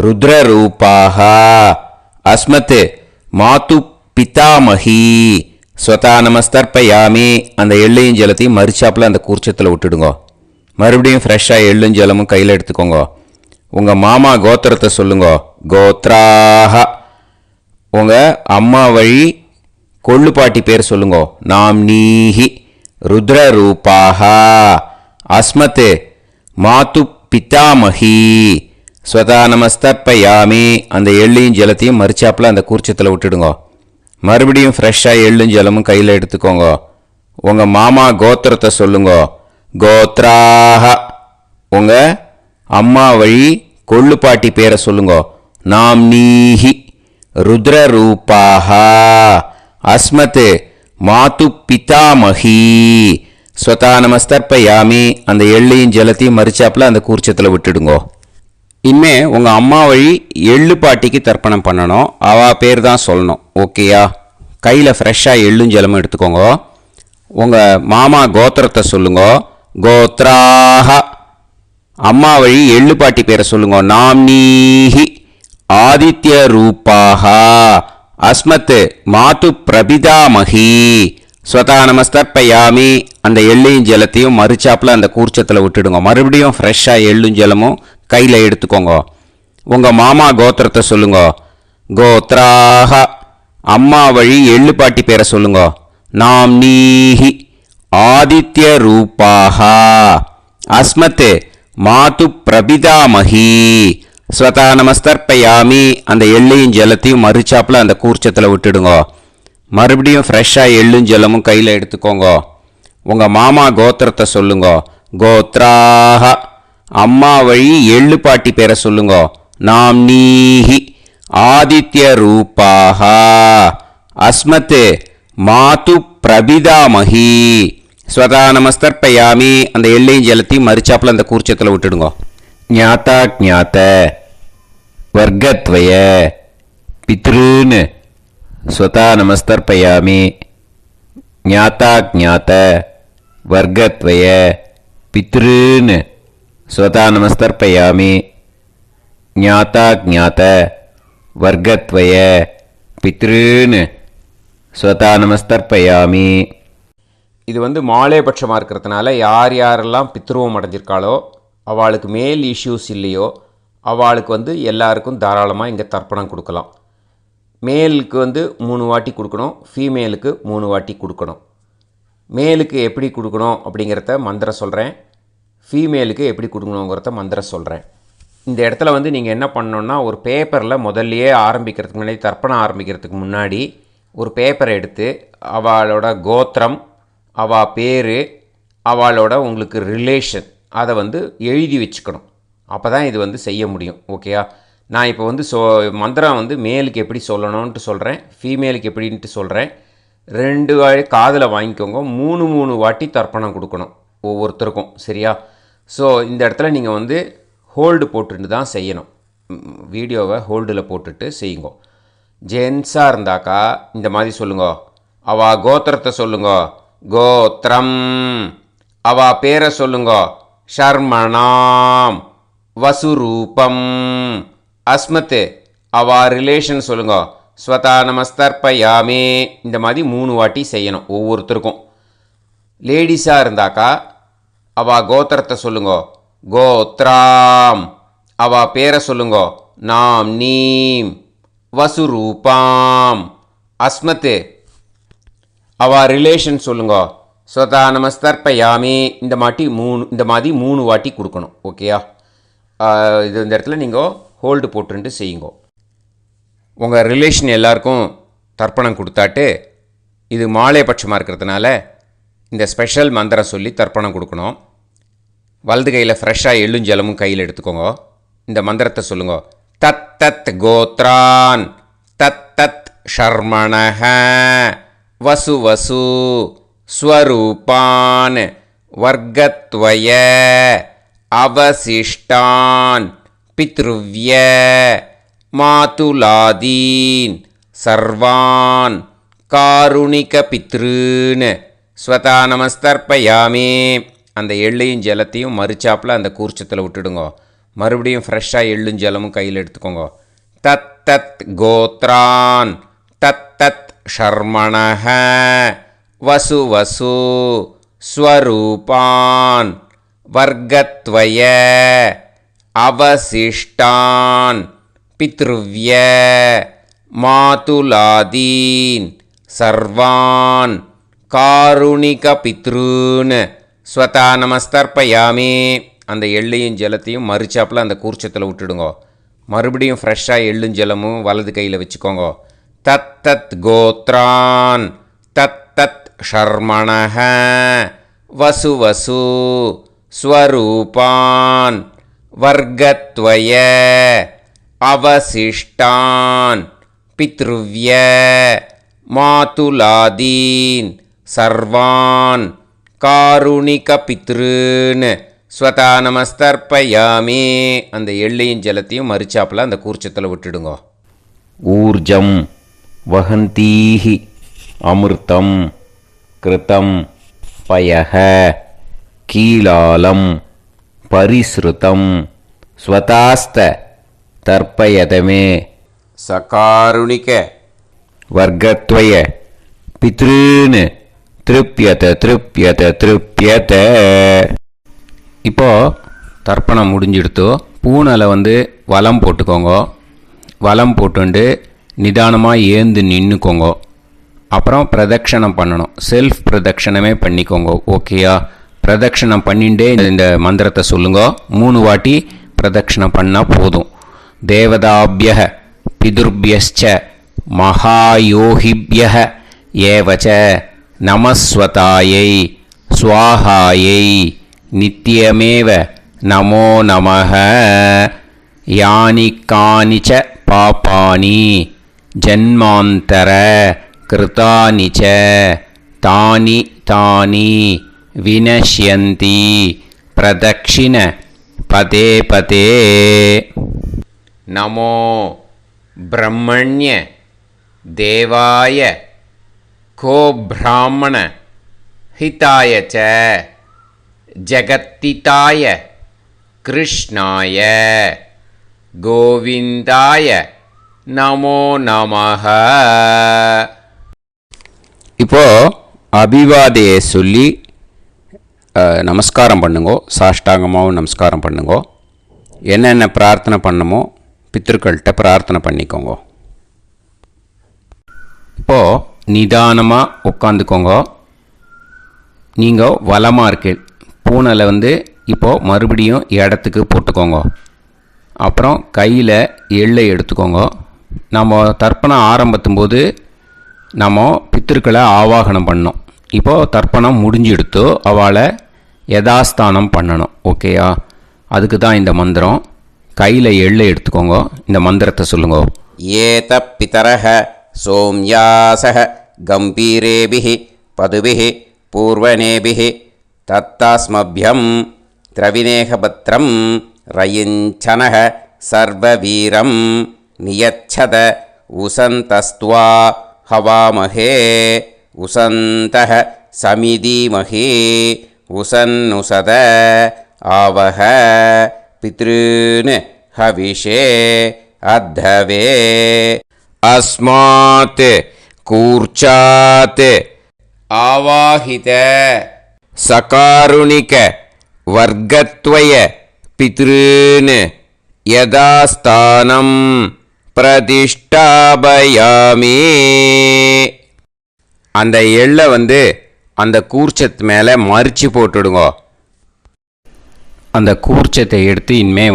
ருத்ரரூபாஹ அஸ்மத் மாது பிதாமஹி ஸ்வதா நமஸ்தர்ப்பயாமி. அந்த எள்ளையும் ஜலத்தையும் மறிச்சாப்புல அந்த கூர்ச்சத்தில் விட்டுடுங்க. மறுபடியும் ஃப்ரெஷ்ஷாக எள்ளும் ஜலமும் கையில் எடுத்துக்கோங்க. உங்கள் மாமா கோத்திரத்தை சொல்லுங்க. கோத்ராஹ. உங்கள் அம்மா வழி கொள்ளு பாட்டி பேர் சொல்லுங்க. நாம்னீஹி ருத்ரரூபாஹ அஸ்மத் மாது பிதாமஹி ஸ்வதா நமஸ்தர்ப்பயாமி. அந்த எள்ளையும் ஜலத்தையும் மறிச்சாப்புல அந்த கூர்ச்சத்தில் விட்டுடுங்க. மறுபடியும் ஃப்ரெஷ்ஷாக எள்ளும் ஜலமும் கையில் எடுத்துக்கோங்க. உங்கள் மாமா கோத்திரத்தை சொல்லுங்க. கோத்ராஹ. உங்கள் அம்மா வழி கொள்ளு பாட்டி பேரை சொல்லுங்க. நாம்னீஹி ருத்ரரூபாஹ அஸ்மத் மாது பிதாமஹி ஸ்வதா நமஸ்தர்ப்பயாமி. அந்த எள்ளையும் ஜலத்தையும் மறிச்சாப்புல அந்த கூர்ச்சத்தில் விட்டுடுங்க. இனிமே உங்கள் அம்மா வழி எள்ளு பாட்டிக்கு தர்ப்பணம் பண்ணணும். அவா பேர் தான் சொல்லணும். ஓகேயா? கையில் ஃப்ரெஷ்ஷாக எள்ளும் ஜலமும் எடுத்துக்கோங்க. உங்கள் மாமா கோத்திரத்தை சொல்லுங்க. கோத்ராஹ. அம்மா வழி எள்ளு பாட்டி பேரை சொல்லுங்க. நாம்னீஹி ஆதித்ய ரூபாஹ அஸ்மத் மாது பிரபிதாமஹி ஸ்வதா நமஸ்தர்ப்பயாமி. அந்த எள்ளையும் ஜலத்தையும் மறிச்சாப்புல அந்த கூர்ச்சத்தில் விட்டுடுங்க. மறுபடியும் ஃப்ரெஷ்ஷாக எள்ளும் ஜலமும் கையில் எடுத்துக்கோங்க. உங்கள் மாமா கோத்திரத்தை சொல்லுங்க. கோத்ராஹ. அம்மா வழி எள்ளு பாட்டி பேரை சொல்லுங்க. நாம்னீஹி ஆதித்ய ரூபாஹ அஸ்மத் மாது பிரபிதாமஹி ஸ்வதா நமஸ்தர்ப்பயாமி அந்த எள்ளையும் ஜலத்தையும் மறுச்சாப்பில் அந்த கூர்ச்சத்தில் விட்டுடுங்கோ. மறுபடியும் ஃப்ரெஷ்ஷாக எள்ளும் ஜலமும் கையில் எடுத்துக்கோங்க. உங்கள் மாமா கோத்திரத்தை சொல்லுங்க. கோத்ராக அம்மா வழி எள்ளு பாட்டி பேரை சொல்லுங்க. நாம் நீஹி ஆதித்ய ரூபாக அஸ்மத் மாது பிரபிதாமஹி. ஸ்வதா நமஸ்தர்ப்பயாமி அந்த எள்ளையும் ஜலத்தையும் மறுச்சாப்பில் அந்த கூர்ச்சத்தில் விட்டுடுங்க. ஞாத்தா ஜாத்த வர்க்கத்வய பித்ருன்னு ஸ்வதா நமஸ்தர்ப்பயாமி. ஞாத்தா ஜாத்த வர்க்கத்வய பித்ருன்னு ஸ்வதா நமஸ்தர்ப்பயாமி. ஞாத்தா ஜாத்த வர்க்கத்வய பித்ருன்னு ஸ்வதா நமஸ்தர்ப்பயாமி. இது மாலேபட்சமாக இருக்கிறதுனால யார் யாரெல்லாம் பித்ருவம் அடைஞ்சிருக்காளோ அவளுக்கு மேல் இஷ்யூஸ் இல்லையோ அவளுக்கு எல்லாருக்கும் தாராளமாக இங்கே தர்ப்பணம் கொடுக்கலாம். மேலுக்கு 3 வாட்டி கொடுக்கணும், ஃபீமேலுக்கு 3 வாட்டி கொடுக்கணும். மேலுக்கு எப்படி கொடுக்கணும் அப்படிங்கிறத மந்திரம் சொல்கிறேன், ஃபீமேலுக்கு எப்படி கொடுக்கணுங்கிறத மந்திரம் சொல்கிறேன். இந்த இடத்துல நீங்கள் என்ன பண்ணணுன்னா, ஒரு பேப்பரில் முதல்லையே ஆரம்பிக்கிறதுக்கு முன்னாடி, தர்ப்பணம் ஆரம்பிக்கிறதுக்கு முன்னாடி ஒரு பேப்பரை எடுத்து அவளோட கோத்திரம், அவள் பேர், அவளோட உங்களுக்கு ரிலேஷன் அதை எழுதி வச்சுக்கணும். அப்போ தான் இது செய்ய முடியும். ஓகேயா? நான் இப்போ மந்திரம் மேலுக்கு எப்படி சொல்லணும்ன்ட்டு சொல்கிறேன், ஃபீமேலுக்கு எப்படின்ட்டு சொல்கிறேன். 2 காதில் வாங்கிக்கோங்க. 3 வாட்டி தர்ப்பணம் கொடுக்கணும் ஒவ்வொருத்தருக்கும். சரியா? ஸோ இந்த இடத்துல நீங்கள் ஹோல்டு போட்டுட்டு தான் செய்யணும். வீடியோவை ஹோல்டில் போட்டுட்டு செய்யுங்க. ஜென்ஸாக இருந்தாக்கா இந்த மாதிரி சொல்லுங்க. அவள் கோத்திரத்தை சொல்லுங்க. கோத்ரம். அவள் பேரை சொல்லுங்க. ஷர்மணாம் வசுரூபம். அஸ்மத் அவா ரிலேஷன் சொல்லுங்க. ஸ்வதா நமஸ்தர்ப்பயாமி. இந்த மாதிரி 3 வாட்டி செய்யணும் ஒவ்வொருத்தருக்கும். லேடிஸாக இருந்தாக்கா அவள் கோத்திரத்தை சொல்லுங்க. கோத்ராம். அவள் பேரை சொல்லுங்க. நாம் நீம் வசுரூபாம். அஸ்மத் அவள் ரிலேஷன் சொல்லுங்க. ஸ்வதா நமஸ்தர்ப்பயாமி. இந்த மாதிரி 3 வாட்டி கொடுக்கணும். ஓகேயா? இந்த இடத்துல நீங்கள் ஹோல்டு போட்டுட்டு செய்யுங்க. உங்கள் ரிலேஷன் எல்லாருக்கும் தர்ப்பணம் கொடுத்தாட்டு இது மாலைபட்சமாக இருக்கிறதுனால இந்த ஸ்பெஷல் மந்திரம் சொல்லி தர்ப்பணம் கொடுக்கணும். வலது கையில் ஃப்ரெஷ்ஷாக எள்ளும் ஜலமும் கையில் எடுத்துக்கோங்க. இந்த மந்திரத்தை சொல்லுங்க. தத் தத் கோத்ரான் தத் தத் ஷர்மணஹ வசு வசு ஸ்வரூபான் வர்க்கத்வய அவசிஷ்டான் பித்ருவ்ய மாதுலாதீன் சர்வான் காருணிக பித்ருன்னு ஸ்வதா நமஸ்தர்ப்பயாமி. அந்த எள்ளையும் ஜலத்தையும் மறுச்சாப்பில் அந்த கூர்ச்சத்தில் விட்டுடுங்க. மறுபடியும் ஃப்ரெஷ்ஷாக எள்ளும் ஜலமும் கையில் எடுத்துக்கோங்க. தத் தத் கோத்ரான் தத் தத் ஷர்மணஹ வசு வசு ஸ்வரூபான் வர்க்கத்வய அவசிஷ்டான் பித்ருவ்ய மாதுலாதீன் சர்வான் காருணிக பித்ருன்னு ஸ்வதா நமஸ்தர்ப்பயாமி. அந்த எள்ளையும் ஜலத்தையும் மறுச்சாப்பில் அந்த கூர்ச்சத்தில் விட்டுடுங்க. மறுபடியும் ஃப்ரெஷ்ஷாக எள்ளும் ஜலமும் வலது கையில் வச்சுக்கோங்க. தத் தத் கோத்ரான் தத் தத் ஷர்மணஹ வசு வசு ஸ்வரூபான் வர்க்கத்வய அவசிஷ்டான் பித்ருவ்ய மாதுலாதீன் சர்வான் காருணிக பித்ருன்னு ஸ்வதா நமஸ்தர்ப்பயாமி. அந்த எள்ளையும் ஜலத்தையும் மறுச்சாப்பில் அந்த கூர்ச்சத்தில் விட்டுடுங்க. ஊர்ஜம் வஹந்தீஹி அமிர்தம் கிருதம் பயஹ கீலாலம் பரிஸ்ருதம் ஸ்வதாஸ்த தர்ப்பயதமே சகாருணிக வர்க்கத்வய பித்ருன்னு திருப்யத திருப்யத திருப்யத. இப்போது தர்ப்பணம் முடிஞ்சிடுத்தோ பூனலை வலம் போட்டுக்கோங்க. வலம் போட்டுண்டு நிதானமாக ஏந்து நின்றுக்கோங்க. அப்புறம் பிரதட்சணம் பண்ணணும். செல்ஃப் பிரதட்சணமே பண்ணிக்கோங்க. ஓகேயா? பிரதட்சணம் பண்ணிகிட்டே இந்த மந்திரத்தை சொல்லுங்க. 3 வாட்டி பிரதட்சணம் பண்ணால் போதும். தேவதாபியः பிதுர்பியश्च மகாயோகிபியः ஏவச்ச நமஸ்வதாயை ஸ்வாஹாயை நித்யமேவ நமோ நமः. யானி கானிச்ச பாபானி ஜன்மாந்தர கிருதானி ச தானி தானி வினஷ்யந்தி பிரதக்ஷிண பதே பதே. நமோ பிரம்மண்ய தேவாய கோ பிராமண ஹிதாய ச ஜகத்திதாய கிருஷ்ணாய கோவிந்தாய நமோ நமஹ. இப்போ அபிவாதையை சொல்லி நமஸ்காரம் பண்ணுங்கோ. சாஷ்டாங்கமாகவும் நமஸ்காரம் பண்ணுங்கோ. என்னென்ன பிரார்த்தனை பண்ணமோ பித்திருக்கள்கிட்ட பிரார்த்தனை பண்ணிக்கோங்க. இப்போது நிதானமாக உட்காந்துக்கோங்க. நீங்கள் வலமாக இருக்கு பூனலை இப்போது மறுபடியும் இடத்துக்கு போட்டுக்கோங்க. அப்புறம் கையில் எள்ளை எடுத்துக்கோங்க. நம்ம தர்ப்பணம் ஆரம்பத்தும் போது நம்ம பித்திருக்களை ஆவாகனம் பண்ணோம். இப்போது தர்ப்பணம் முடிஞ்செடுத்து அவளை யதாஸ்தானம் பண்ணணும். ஓகேயா? அதுக்கு தான் இந்த மந்திரம். கையில் எள்ளை எடுத்துக்கோங்க. இந்த மந்திரத்தை சொல்லுங்க. ஏத பிதரஹ சோம்யாசஹ கம்பீரேபிஹி பதுபிஹி பூர்வனேபிஹி தத்தாஸ்மப்யம் திரவிநேகபத்ரம் ரயிஞ்சனஹ சர்வவீரம் நியச்சத உசந்தஸ்த்வா ஹவாமஹே உசந்தஹ சமிதீமஹி உசன்னுசத ஆவஹ பித்ருன் ஹவிஷே அத்தவே. அஸ்மாத் கூர்ச்சாத் ஆவாஹித சகாருணிக வர்க்கத்வய பித்ருன் யதாஸ்தானம் பிரதிஷ்டாபயாமி. அந்த எள்ளை அந்த கூர்ச்சத்து மேலே மறித்து போட்டுடுங்க. அந்த கூர்ச்சத்தை எடுத்து இனிமே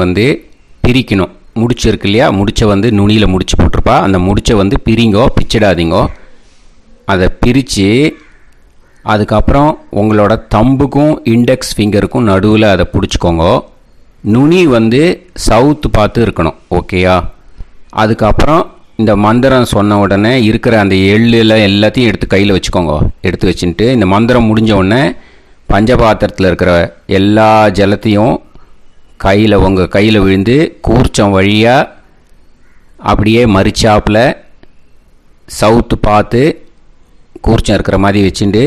பிரிக்கணும். முடிச்சு இருக்கு இல்லையா, முடிச்சை நுனியில் முடிச்சு போட்டிருப்பா. அந்த முடிச்சை பிரிங்கோ, பிச்சிடாதீங்கோ. அதை பிரித்து அதுக்கப்புறம் உங்களோட தம்புக்கும் இண்டெக்ஸ் ஃபிங்கருக்கும் நடுவில் அதை பிடிச்சிக்கோங்க. நுனி சவுத்து பார்த்து இருக்கணும். ஓகேயா? அதுக்கப்புறம் இந்த மந்திரம் சொன்ன உடனே இருக்கிற அந்த எள்ளில் எல்லாத்தையும் எடுத்து கையில் வச்சுக்கோங்க. எடுத்து வச்சுட்டு இந்த மந்திரம் முடிஞ்ச உடனே பஞ்சபாத்திரத்தில் இருக்கிற எல்லா ஜலத்தையும் உங்கள் கையில் விழுந்து கூர்ச்சம் வழியாக அப்படியே மறிச்சாப்பில் சவுத்து பார்த்து கூர்ச்சம் இருக்கிற மாதிரி வச்சுட்டு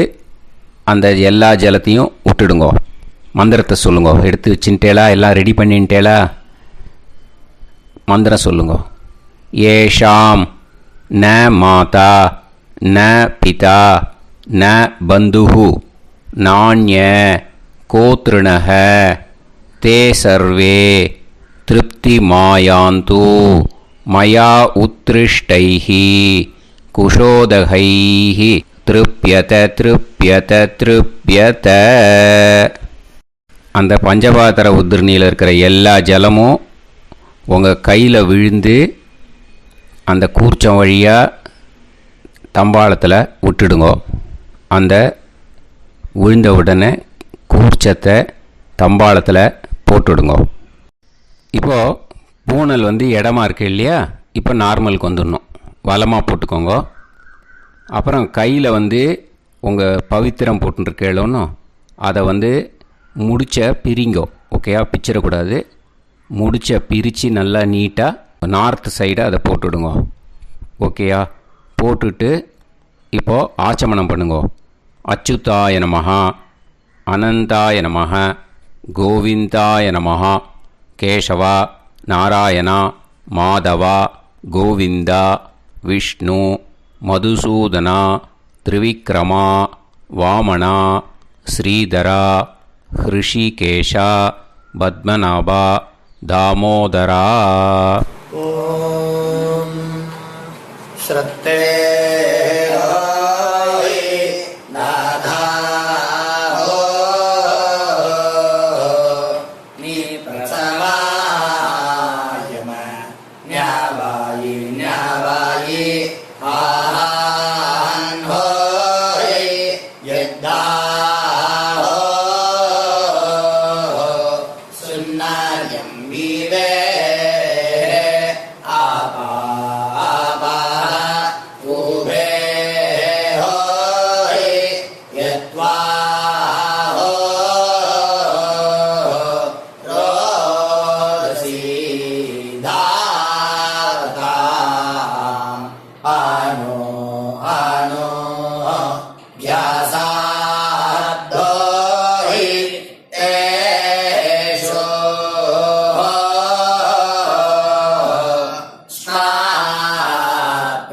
அந்த எல்லா ஜலத்தையும் விட்டுடுங்க. மந்திரத்தை சொல்லுங்க. எடுத்து வச்சுட்டேலா? எல்லாம் ரெடி பண்ணிட்டேலா? மந்திரம் சொல்லுங்க. ஏஷாம் ந மாதா ந பிதா ந பந்துஹு நாண்ய கோத்ருணஹ தே சர்வே திருப்தி மாயாந்து மயா உத்ருஷ்டைஹி குஷோதகைஹி திருப்யத திருப்யத திருப்யத. அந்த பஞ்சபாத்திர உதிர்ணியில் இருக்கிற எல்லா ஜலமும் உங்கள் கையில் விழுந்து அந்த கூர்ச்சம் வழியாக தம்பாளத்தில் விட்டுடுங்க. அந்த விழுந்த உடனே கூர்ச்சத்தை தம்பாளத்தில் போட்டுடுங்க. இப்போது பூனல் இடமா இருக்கு இல்லையா, இப்போ நார்மலுக்கு வந்துடணும். வலமாக போட்டுக்கோங்க. அப்புறம் கையில் உங்கள் பவித்திரம் போட்டுருக்கேளோன்னு அதை முடிச்ச பிரிங்கோ. ஓகேயா? பிச்சிடக்கூடாது. முடிச்ச பிரித்து நல்லா நீட்டாக நார்த் சைடை அதை போட்டுடுங்க. ஓகேயா? போட்டுட்டு இப்போது ஆச்சமனம் பண்ணுங்க. அச்சுதாய நமஹ அனந்தாய நமஹ கோவிந்தாய நமஹ கேசவா நாராயணா மாதவா கோவிந்தா விஷ்ணு மதுசூதனா திரிவிக்ரமா வாமனா ஸ்ரீதரா ஹிருஷிகேஷா பத்மநாபா தாமோதரா. ஓம் ஸ்ரத்தே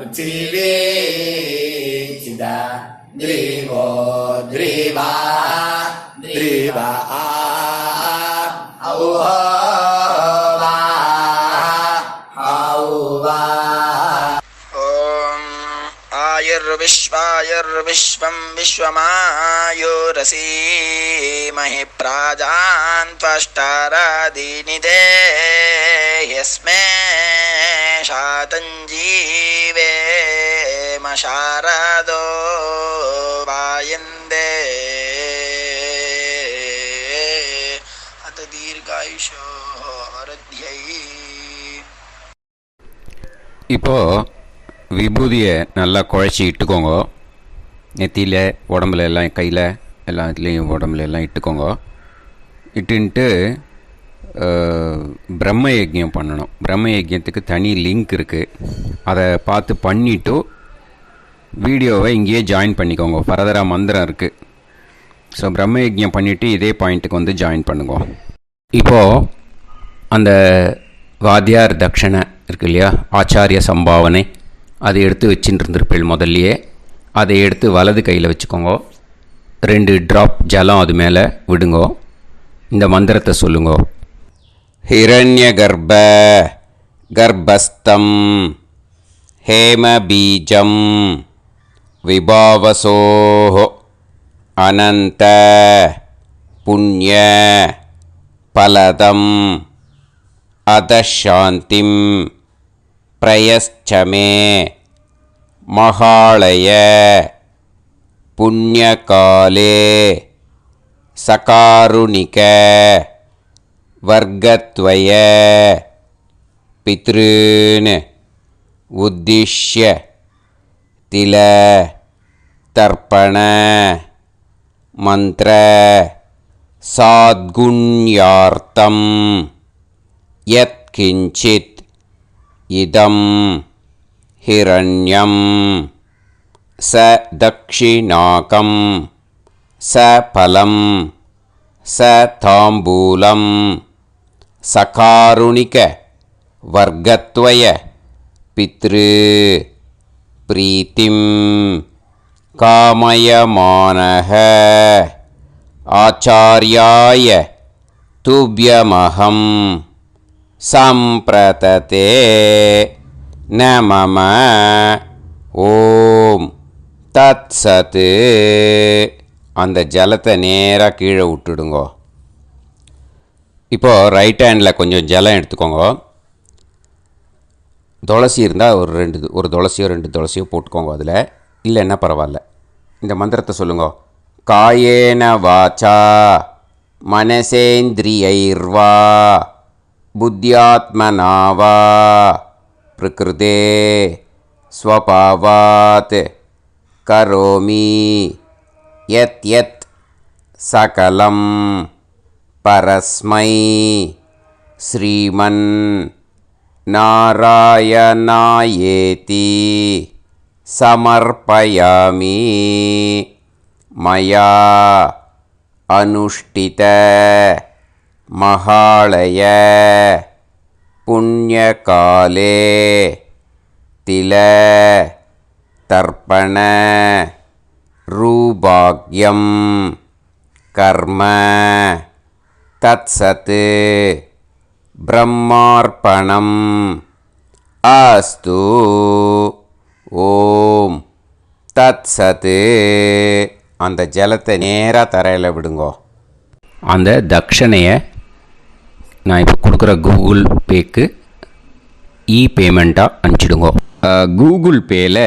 पृथिवी द्रिवो द्रिवा द्रिवा आयुर्विश्वं विश्वमायुरसी महि प्राजान् त्वष्टारादीनिदे यस्मे शातञ्जीवेम शारदो वायन्दे अत दीर्घायुषो हरद्यै. இப்போது விபூதியை நல்லா குழச்சி இட்டுக்கோங்க. நெத்தியில் உடம்புல எல்லாம் கையில் எல்லாத்துலேயும் உடம்புல எல்லாம் இட்டுக்கோங்க. இட்டுன்ட்டு பிரம்ம யஜ்யம் பண்ணணும். பிரம்ம யஜ்யத்துக்கு தனி லிங்க் இருக்குது. அதை பார்த்து பண்ணிவிட்டு வீடியோவை இங்கேயே ஜாயின் பண்ணிக்கோங்க. ஃபர்தராக மந்திரம் இருக்குது. ஸோ பிரம்ம யஜ்யம் பண்ணிவிட்டு இதே பாயிண்ட்டுக்கு வந்து ஜாயின் பண்ணுங்க. இப்போது அந்த வாத்தியார் தட்சணை இருக்கு இல்லையா, ஆச்சாரிய சம்பாவனை, அதை எடுத்து வச்சுட்டு இருந்திருப்பேள் முதல்லையே. அதை எடுத்து வலது கையில் வச்சுக்கோங்க. 2 ட்ராப் ஜலம் அது மேலே விடுங்கோ. இந்த மந்திரத்தை சொல்லுங்கோ. ஹிரண்ய கர்ப்ப கர்ப்பஸ்தம் ஹேம பீஜம் விபாவசோஹோ அனந்த புண்ணிய பலதம் அதசாந்திம் பிரயச்சமே மகாளய புண்ணியகாலே சகாருணிக வர்க்கத்வய பித்ருன் உத்திஷ்ய தில தர்ப்பண மந்திர சாத்குண்யார்த்தம் யத் கிஞ்சித் இதம் ஹிரண்யம் ச தக்ஷிணாகம் ச பலம் ச தாம்பூலம் சகாருணிக வர்க்கத்வய பித்ரு பிரீத்திம் காமயமானஹ ஆச்சார்யாய துப்யமஹம் சம்பிரததே நமம. ஓம் தத் சத். அந்த ஜலத்தை நேராக கீழே விட்டுடுங்கோ. இப்போது ரைட் ஹேண்டில் கொஞ்சம் ஜலம் எடுத்துக்கோங்க. துளசி இருந்தால் ஒரு துளசியோ 2 துளசியோ போட்டுக்கோங்க. அதில் இல்லைன்னா பரவாயில்ல. இந்த மந்திரத்தை சொல்லுங்க. காயேன வாச்சா மனசேந்திரியைர்வா புத்தியாத்மனாவா பிரகிருதே ஸ்வபாவாத் கரோமி யத் யத் சகலம் பரஸ்மை ஸ்ரீமன் நாராயணாயேதி சமர்ப்பயாமி மயா அனுஷ்டித மகாளய புண்ணியகாலே தில தர்ப்பண ரூபாக்யம் கர்ம தத்சத் பிரம்மார்ப்பணம் அஸ்து. ஓம் தத்சத். அந்த ஜலத்தை நேராக தரையில் விடுங்கோ. அந்த தட்சணையை நான் இப்போ கொடுக்குற கூகுள் பேக்கு பேமெண்ட்டாக அனுப்பிச்சிடுங்கோ. கூகுள் பேயில்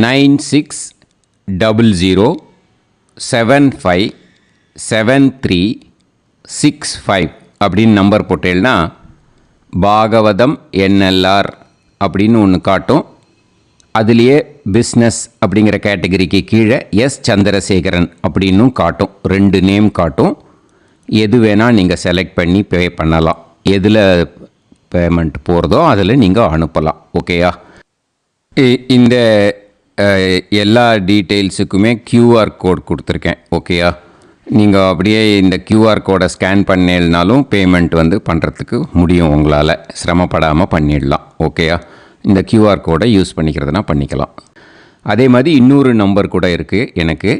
9600757365 அப்படின்னு நம்பர் போட்டேன்னா பாகவதம் NLR அப்படின்னு ஒன்று காட்டும். அதுலேயே பிஸ்னஸ் அப்படிங்கிற கேட்டகரிக்கு கீழே எஸ் சந்திரசேகரன் அப்படின்னும் காட்டும். 2 நேம் காட்டும். எது வேணால் நீங்கள் செலக்ட் பண்ணி பே பண்ணலாம். எதில் பேமெண்ட் போகிறதோ அதில் நீங்கள் அனுப்பலாம். ஓகேயா? இந்த எல்லா டீட்டெயில்ஸுக்குமே QR கோட் கொடுத்துருக்கேன். ஓகேயா? நீங்கள் அப்படியே இந்த QR கோடை ஸ்கேன் பண்ணேல்னாலும் பேமெண்ட் வந்து பண்ணுறதுக்கு முடியும். உங்களால் சிரமப்படாமல் பண்ணிடலாம். ஓகேயா? இந்த QR கோடை யூஸ் பண்ணிக்கிறதுனா பண்ணிக்கலாம். அதே மாதிரி இன்னொரு நம்பர் கூட இருக்குது எனக்கு,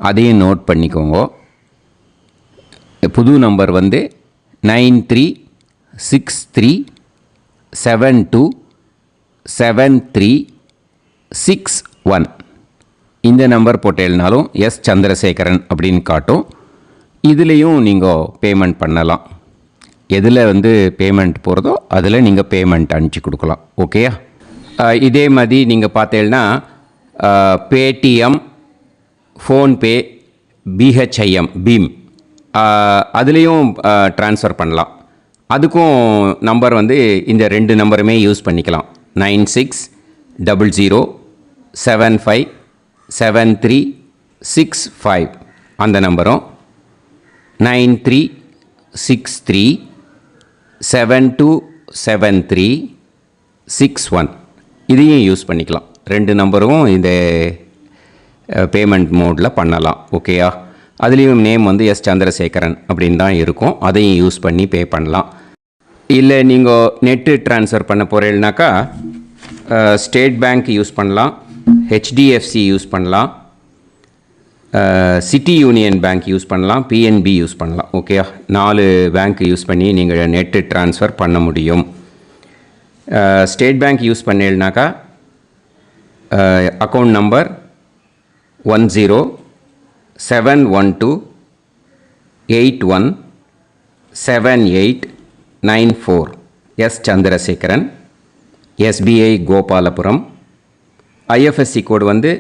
அதையும் நோட் பண்ணிக்கோங்க. புது நம்பர் வந்து 9363727361. இந்த நம்பர் போட்டேல்னாலும் எஸ் சந்திரசேகரன் அப்படின்னு காட்டும். இதுலேயும் நீங்கள் பேமெண்ட் பண்ணலாம். எதில் வந்து பேமெண்ட் போகிறதோ அதில் நீங்கள் பேமெண்ட் அனுப்பிச்சி கொடுக்கலாம். ஓகேயா? இதே மாதிரி நீங்கள் பார்த்தேன்னா பேடிஎம், ஃபோன்பே, பிஹெச்ஐஎம், பீம் அதுலேயும் ட்ரான்ஸ்ஃபர் பண்ணலாம். அதுக்கும் நம்பர் வந்து இந்த 2 நம்பருமே யூஸ் பண்ணிக்கலாம். 9600757365 அந்த நம்பரும் 9363727361 இதையும் யூஸ் பண்ணிக்கலாம். 2 நம்பரும் இந்த பேமெண்ட் மோடில் பண்ணலாம். ஓகேயா? அதுலேயும் நேம் வந்து எஸ் சந்திரசேகரன் அப்படின்னு தான் இருக்கும். அதையும் யூஸ் பண்ணி பே பண்ணலாம். இல்லை நீங்கள் நெட்டு ட்ரான்ஸ்ஃபர் பண்ண போகிறீங்கனாக்கா ஸ்டேட் பேங்க் யூஸ் பண்ணலாம், ஹெச்டிஎஃப்சி யூஸ் பண்ணலாம், சிட்டி யூனியன் பேங்க் யூஸ் பண்ணலாம், பிஎன்பி யூஸ் பண்ணலாம். ஓகேயா? 4 பேங்க் யூஸ் பண்ணி நீங்கள் நெட்டு ட்ரான்ஸ்ஃபர் பண்ண முடியும். ஸ்டேட் பேங்க் யூஸ் பண்ணீங்கனாக்கா account number 1071281789 S Chandrasekaran, SBI Gopalapuram. IFSC code வந்து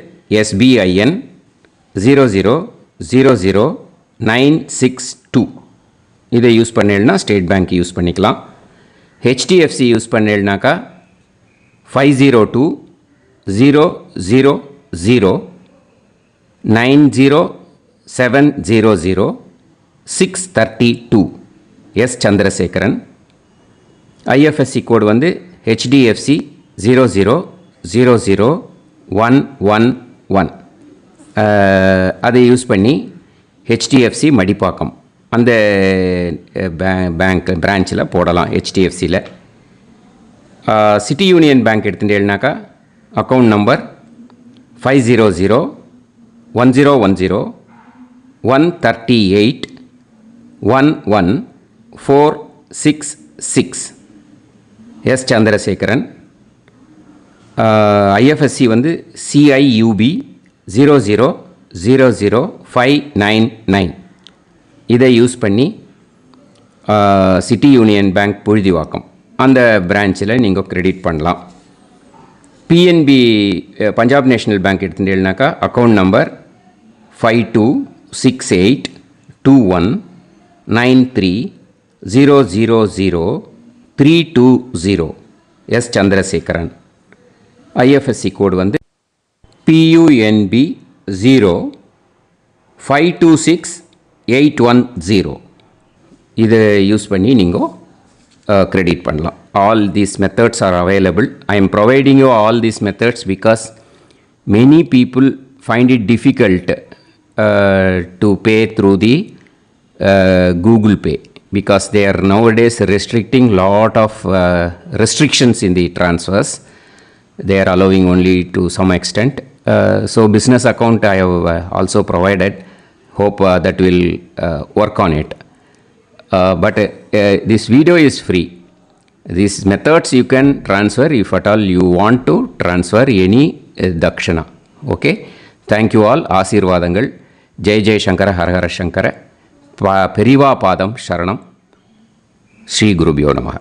SBIN 0000962. இதை யூஸ் பண்ணேன்னா ஸ்டேட் பேங்க் யூஸ் பண்ணிக்கலாம். ஹெச்டிஎஃப்சி யூஸ் பண்ணேன்னாக்கா 5020090700 எஸ் சந்திரசேகரன். ஐஎஃப்எஸ்சி கோடு வந்து HDFC 0000111. அதை யூஸ் பண்ணி HDFC மடிப்பாக்கம் அந்த பேங்க் பிரான்ச்சில் போடலாம். HDFCயில் சிட்டி யூனியன் பேங்க் எடுத்துட்டேன்னாக்கா account number 5001010381146 S Chandrasekaran. IFSC வந்து CIUB 0000599. இதை யூஸ் பண்ணி சிட்டி யூனியன் பேங்க் புழுதிவாக்கம் அந்த பிரான்ச்சில் நீங்கள் கிரெடிட் பண்ணலாம். பிஎன்பி பஞ்சாப் நேஷ்னல் பேங்க் எடுத்துட்டேன்னாக்கா account number 52682193000320 S Chandrasekaran. IFSC code வந்து PUNB 0526810. இதை யூஸ் பண்ணி நீங்கள் கிரெடிட் பண்ணலாம். All these methods are available. I am providing you all these methods because many people find it difficult to pay through the Google Pay because they are nowadays restricting lot of restrictions in the transfers. They are allowing only to some extent. So business account I have also provided. Hope that will work on it. But this video is free. These methods you can transfer if at all you want to transfer any dakshana. Okay? Thank you all. ஆசீர்வாதங்கள். ஜெய் ஜெய் சங்கர ஹரஹர சங்கர. பெரிவா பாதம் சரணம். ஸ்ரீ குருபியோ நமஹ.